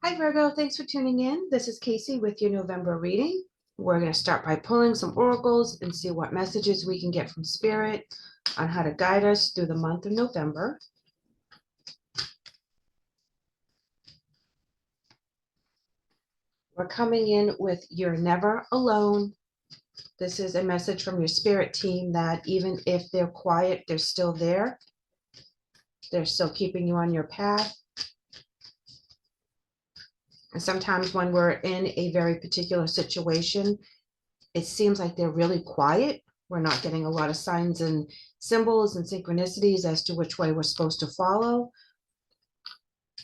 Hi Virgo, thanks for tuning in. This is Kaycee with your November reading. We're going to start by pulling some oracles and see what messages we can get from Spirit on how to guide us through the month of November. We're coming in with You're Never Alone. This is a message from your spirit team that even if they're quiet, they're still there. They're still keeping you on your path. And sometimes when we're in a very particular situation, it seems like they're really quiet. We're not getting a lot of signs and symbols and synchronicities as to which way we're supposed to follow.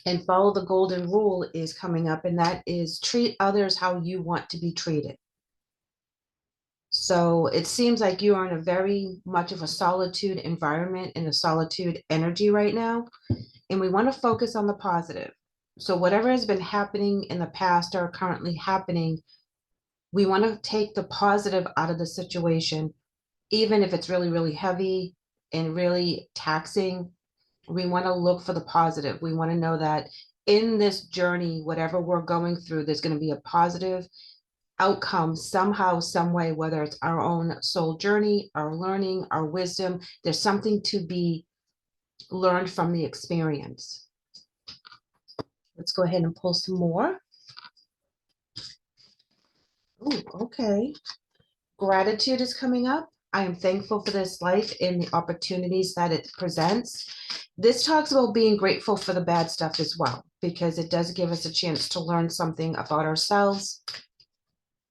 And follow the golden rule is coming up, and that is treat others how you want to be treated. So it seems like you are in a very much of a solitude environment and a solitude energy right now. And we want to focus on the positive. So whatever has been happening in the past or currently happening, we want to take the positive out of the situation, even if it's really, really heavy and really taxing. We want to look for the positive. We want to know that in this journey, whatever we're going through, there's going to be a positive outcome somehow, some way, whether it's our own soul journey, our learning, our wisdom. There's something to be learned from the experience. Let's go ahead and pull some more. Oh, okay. Gratitude is coming up. I am thankful for this life and the opportunities that it presents. This talks about being grateful for the bad stuff as well, because it does give us a chance to learn something about ourselves,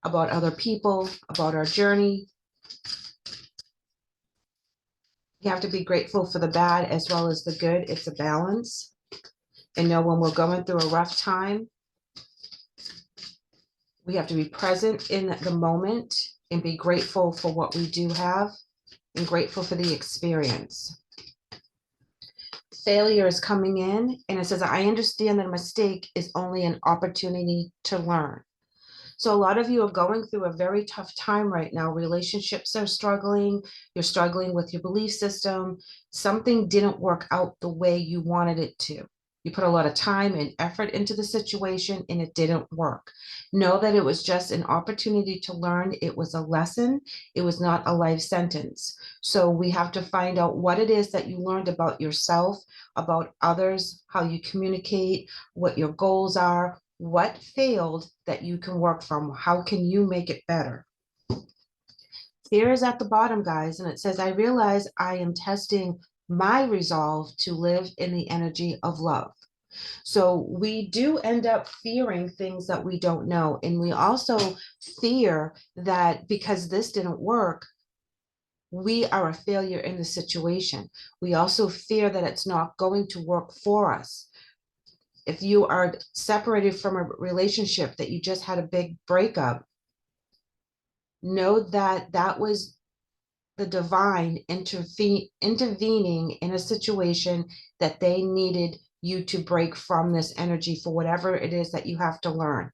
about other people, about our journey. You have to be grateful for the bad as well as the good. It's a balance. And know when we're going through a rough time, we have to be present in the moment and be grateful for what we do have and grateful for the experience. Failure is coming in, and it says, I understand that a mistake is only an opportunity to learn. So a lot of you are going through a very tough time right now. Relationships are struggling. You're struggling with your belief system. Something didn't work out the way you wanted it to. You put a lot of time and effort into the situation and it didn't work. Know that it was just an opportunity to learn. It was a lesson. It was not a life sentence. So we have to find out what it is that you learned about yourself, about others, how you communicate, what your goals are, what failed that you can work from. How can you make it better? Fear is at the bottom, guys, and it says, I realize I am testing my resolve to live in the energy of love. So we do end up fearing things that we don't know. And we also fear that because this didn't work, we are a failure in the situation. We also fear that it's not going to work for us. If you are separated from a relationship that you just had a big breakup, know that that was the divine intervening in a situation that they needed you to break from this energy for whatever it is that you have to learn.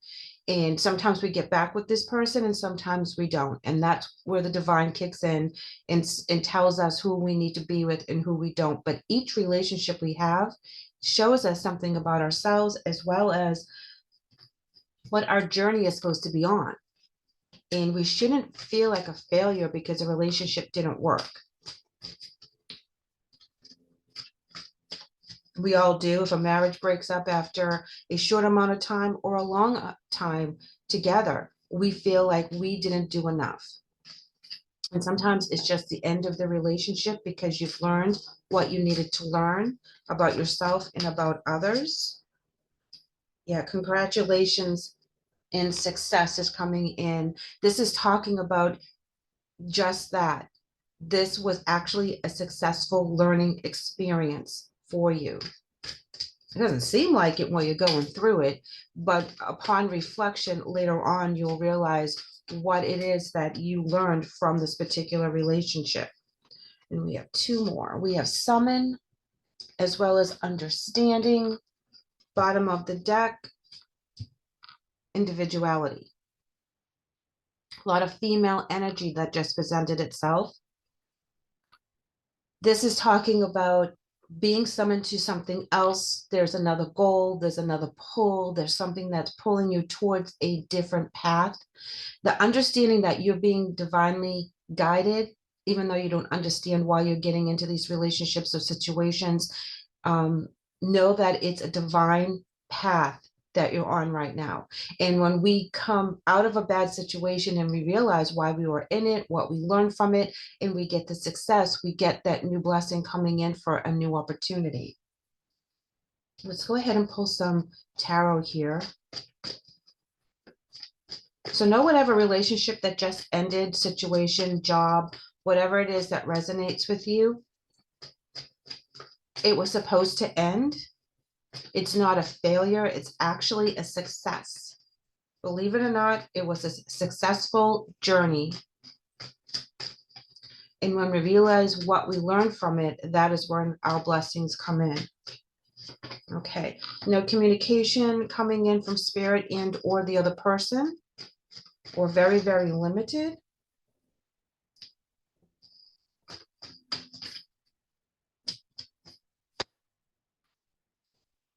And sometimes we get back with this person and sometimes we don't. And that's where the divine kicks in and tells us who we need to be with and who we don't. But each relationship we have shows us something about ourselves as well as what our journey is supposed to be on. And we shouldn't feel like a failure because a relationship didn't work. We all do. If a marriage breaks up after a short amount of time or a long time together, we feel like we didn't do enough. And sometimes it's just the end of the relationship because you've learned what you needed to learn about yourself and about others. Yeah, congratulations and success is coming in. This is talking about just that. This was actually a successful learning experience for you. It doesn't seem like it while you're going through it, but upon reflection later on, you'll realize what it is that you learned from this particular relationship. And we have two more. We have summon as well as understanding. Bottom of the deck, individuality. A lot of female energy that just presented itself. This is talking about being summoned to something else. There's another goal, there's another pull, there's something that's pulling you towards a different path. The understanding that you're being divinely guided, even though you don't understand why you're getting into these relationships or situations, know that it's a divine path that you're on right now. And when we come out of a bad situation and we realize why we were in it, what we learned from it, and we get the success, we get that new blessing coming in for a new opportunity. Let's go ahead and pull some tarot here. So know whatever relationship that just ended, situation, job, whatever it is that resonates with you, it was supposed to end. It's not a failure. It's actually a success. Believe it or not, it was a successful journey. And when we realize what we learned from it, that is when our blessings come in. Okay. No communication coming in from spirit and or the other person, or very, very limited.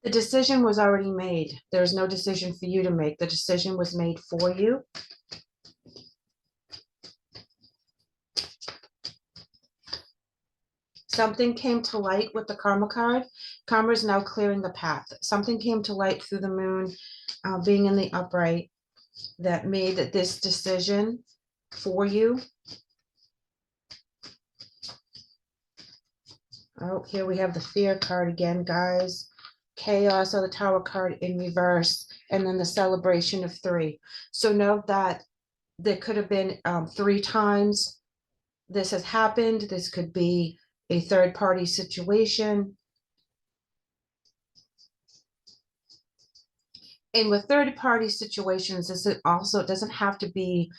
The decision was already made. There's no decision for you to make. The decision was made for you. Something came to light with the karma card. Karma is now clearing the path. Something came to light through the moon, being in the upright, that made this decision for you. Oh, here we have the fear card again, guys. Chaos, or the Tower card in reverse, and then the celebration of 3. So note that there could have been 3 times this has happened. This could be a third-party situation. And with third-party situations, this also doesn't have to be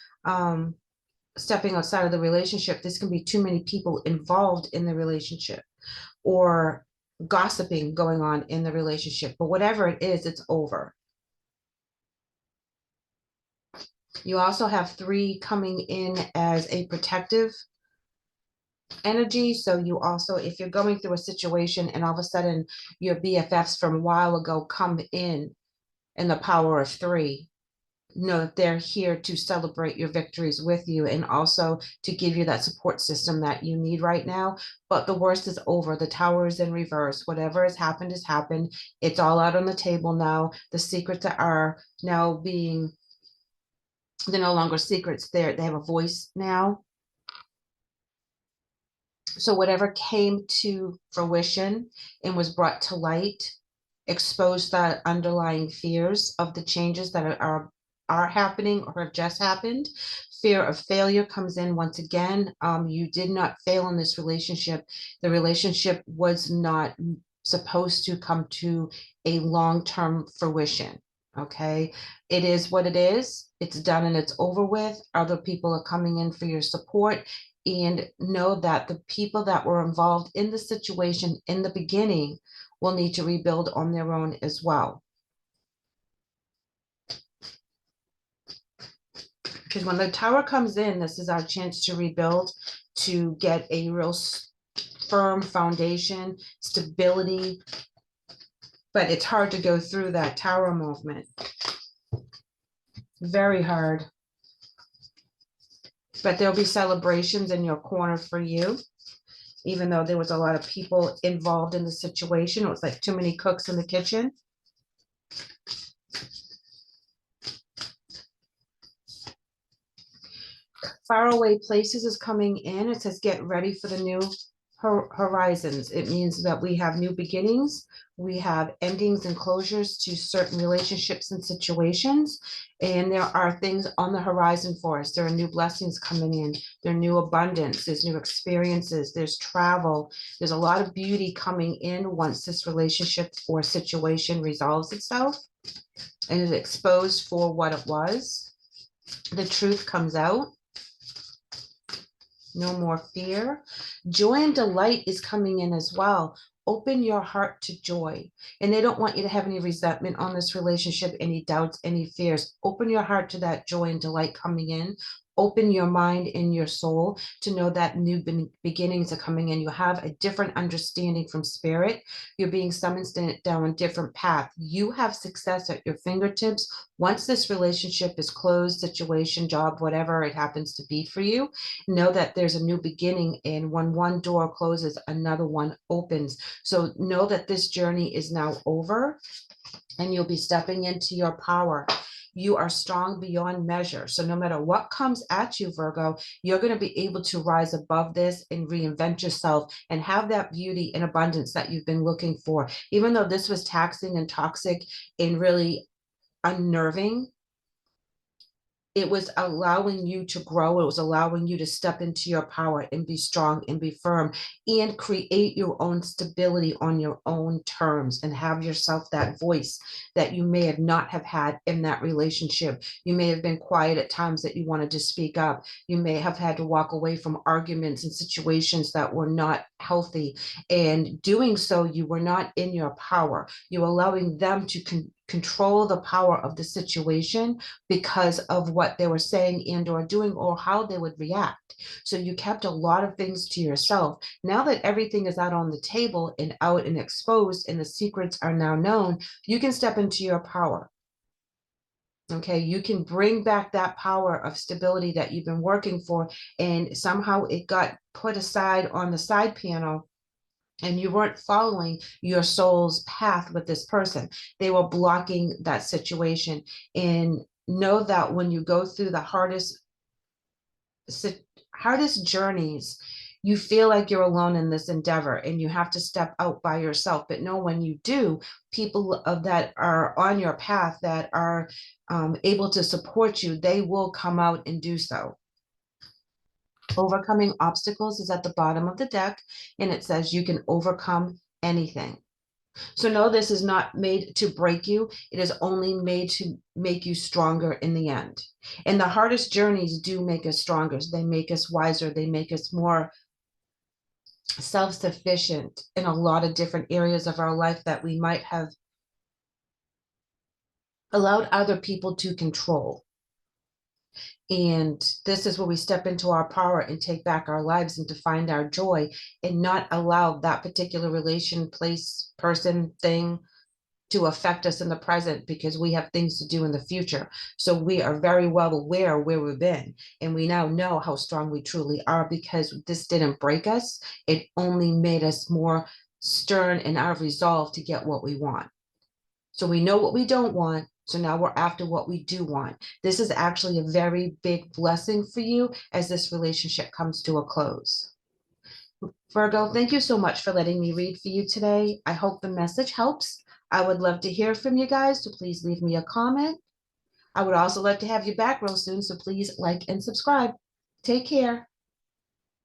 stepping outside of the relationship. This can be too many people involved in the relationship, or gossiping going on in the relationship. But whatever it is, it's over. You also have 3 coming in as a protective energy. So you also, if you're going through a situation and all of a sudden your BFFs from a while ago come in the power of 3, know that they're here to celebrate your victories with you, and also to give you that support system that you need right now. But the worst is over. The Tower is in reverse. Whatever has happened has happened. It's all out on the table now. The secrets are now being, they're no longer secrets. They have a voice now. So whatever came to fruition and was brought to light exposed the underlying fears of the changes that are happening or have just happened. Fear of failure comes in once again. You did not fail in this relationship. The relationship was not supposed to come to a long-term fruition. Okay, it is what it is. It's done and it's over with. Other people are coming in for your support, and know that the people that were involved in the situation in the beginning will need to rebuild on their own as well. Because when the Tower comes in, this is our chance to rebuild, to get a real firm foundation, stability. But it's hard to go through that Tower movement. Very hard. But there'll be celebrations in your corner for you. Even though there was a lot of people involved in the situation. It was like too many cooks in the kitchen. Faraway places is coming in. It says get ready for the new horizons. It means that we have new beginnings. We have endings and closures to certain relationships and situations. And there are things on the horizon for us. There are new blessings coming in. There are new abundance. There's new experiences. There's travel. There's a lot of beauty coming in once this relationship or situation resolves itself and is exposed for what it was. The truth comes out. No more fear. Joy and delight is coming in as well. Open your heart to joy. And they don't want you to have any resentment on this relationship, any doubts, any fears. Open your heart to that joy and delight coming in. open your mind and your soul to know that new beginnings are coming in. You have a different understanding from spirit. You're being summoned down a different path. You have success at your fingertips. Once this relationship is closed, situation, job, whatever it happens to be for you, know that there's a new beginning. And when one door closes, another one opens. So know that this journey is now over and you'll be stepping into your power. You are strong beyond measure. So no matter what comes at you, Virgo, you're going to be able to rise above this and reinvent yourself and have that beauty and abundance that you've been looking for. Even though this was taxing and toxic and really unnerving, it was allowing you to grow. It was allowing you to step into your power and be strong and be firm and create your own stability on your own terms and have yourself that voice that you may have not have had in that relationship. You may have been quiet at times that you wanted to speak up. You may have had to walk away from arguments and situations that were not healthy. And doing so, you were not in your power. You're allowing them to control the power of the situation because of what they were saying and or doing or how they would react. So you kept a lot of things to yourself. Now that everything is out on the table and out and exposed and the secrets are now known, you can step into your power. Okay, you can bring back that power of stability that you've been working for, and somehow it got put aside on the side panel and you weren't following your soul's path with this person. They were blocking that situation. And know that when you go through the hardest journeys, you feel like you're alone in this endeavor and you have to step out by yourself. But know when you do, people that are on your path that are able to support you, they will come out and do so. Overcoming obstacles is at the bottom of the deck, and it says you can overcome anything. So no, this is not made to break you. It is only made to make you stronger in the end. And the hardest journeys do make us stronger. They make us wiser. They make us more self-sufficient in a lot of different areas of our life that we might have allowed other people to control. And this is where we step into our power and take back our lives and to find our joy and not allow that particular relation, place, person, thing to affect us in the present, because we have things to do in the future. So we are very well aware where we've been, and we now know how strong we truly are, because this didn't break us. It only made us more stern in our resolve to get what we want. So we know what we don't want. So now we're after what we do want. This is actually a very big blessing for you as this relationship comes to a close. Virgo, thank you so much for letting me read for you today. I hope the message helps. I would love to hear from you guys, so please leave me a comment. I would also love to have you back real soon, so please like and subscribe. Take care.